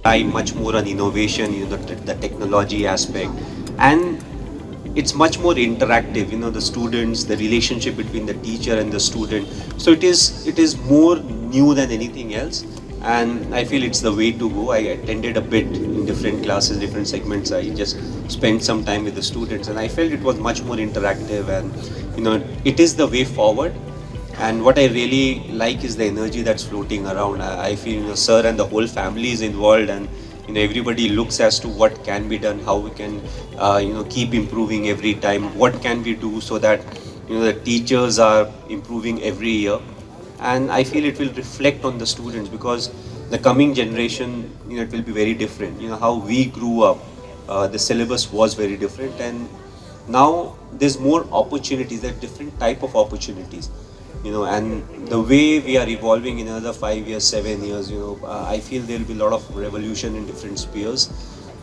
rely much more on innovation, the technology aspect, and it's much more interactive. The students, the relationship between the teacher and the student. So it is more new than anything else, and I feel it's the way to go. I attended a bit in different classes, different segments. I just spent some time with the students, and I felt it was much more interactive, and it is the way forward. And what I really like is the energy that's floating around. I feel sir and the whole family is involved, and everybody looks as to what can be done, how we can keep improving every time. What can we do so that the teachers are improving every year, and I feel it will reflect on the students, because the coming generation, it will be very different. How we grew up, the syllabus was very different, and now there's more opportunities. There are different type of opportunities, and the way we are evolving in another 5 years, 7 years, I feel there will be a lot of revolution in different spheres,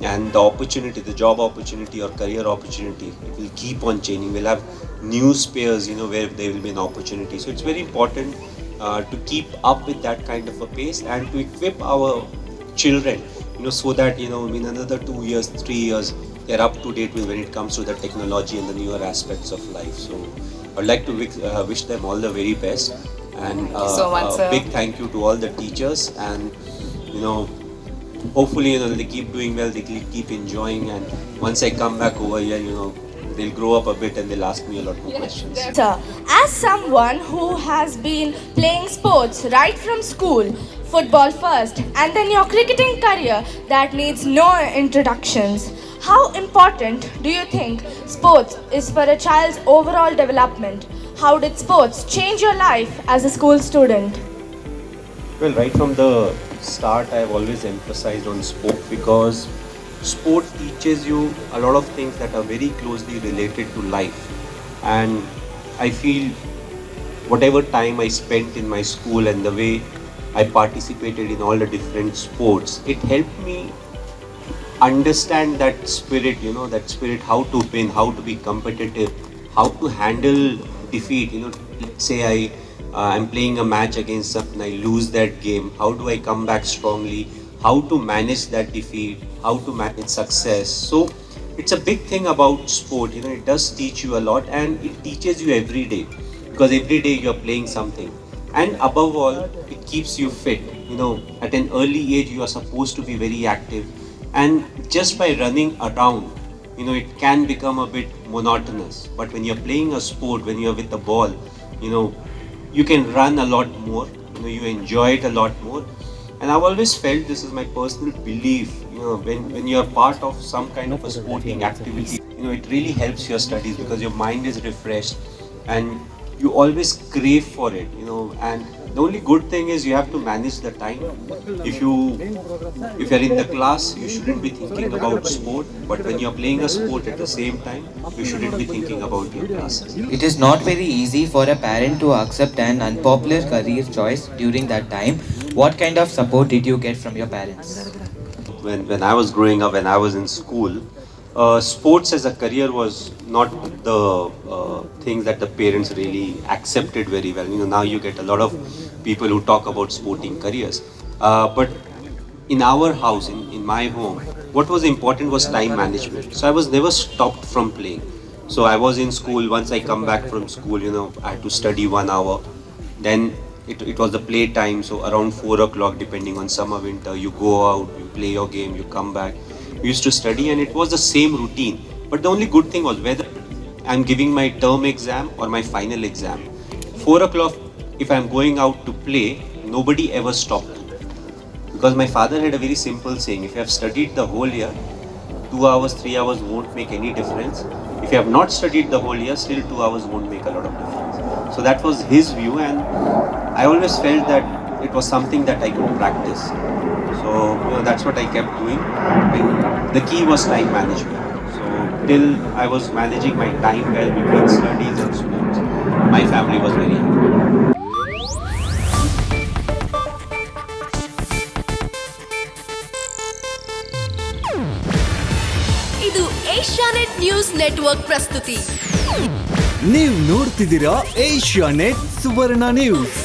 and the opportunity, the job opportunity or career opportunity, it will keep on changing. We'll have new spheres, where there will be an opportunity. So it's very important to keep up with that kind of a pace, and to equip our children, so that in another 2 years, 3 years, they're up to date with when it comes to the technology and the newer aspects of life. So I'd like to wish them all the very best, and Thank you so much, a sir. big thank you to all the teachers, and hopefully they keep doing well, they keep enjoying, and once I come back over here, they'll grow up a bit and they'll ask me a lot more questions. Sir, as someone who has been playing sports right from school, football first, and then your cricketing career that needs no introductions, how important do you think sports is for a child's overall development? How did sports change your life as a school student? Well, right from the start, I've always emphasized on sport, because sport teaches you a lot of things that are very closely related to life. And I feel whatever time I spent in my school and the way I participated in all the different sports, it helped me understand that spirit, how to win, how to be competitive, how to handle defeat. Let's say I'm playing a match against someone, I lose that game. How do I come back strongly? How to manage that defeat? How to manage success? So it's a big thing about sport. It does teach you a lot, and it teaches you every day, because every day you're playing something. And above all, it keeps you fit. At an early age, you are supposed to be very active, and just by running around, it can become a bit monotonous. But when you're playing a sport, when you're with the ball, you know you can run a lot more, you enjoy it a lot more. And I've always felt, this is my personal belief, when you're part of some kind of a sporting activity, it really helps your studies, because your mind is refreshed and you always crave for it. And the only good thing is you have to manage the time. If you're in the class, you shouldn't be thinking about sport, but when you're playing a sport at the same time, you shouldn't be thinking about your classes. It is not very easy for a parent to accept an unpopular career choice during that time. What kind of support did you get from your parents? When I was growing up, when I was in school, sports as a career was not the thing that the parents really accepted very well. Now you get a lot of people who talk about sporting careers, but in our house, in my home, what was important was time management. So I was never stopped from playing. So I was in school. Once I come back from school, I had to study 1 hour. Then it was the play time. So around 4 o'clock, depending on summer, winter, you go out, you play your game, you come back. We used to study, and it was the same routine. But the only good thing was whether I'm giving my term exam or my final exam. 4 o'clock, if I'm going out to play, nobody ever stopped. Because my father had a very simple saying: if you have studied the whole year, 2 hours, 3 hours won't make any difference. If you have not studied the whole year, still 2 hours won't make a lot of difference. So that was his view, and I always felt that it was something that I could practice. So that's what I kept doing. And the key was time management. So till I was managing my time well between studies and sports, my family was very happy. ಇದು Asianet news network ಪ್ರಸ್ತುತಿ. ನೀವು ನೋಡ್ತಿದ್ದೀರಾ Asianet ಸುವರ್ಣ news.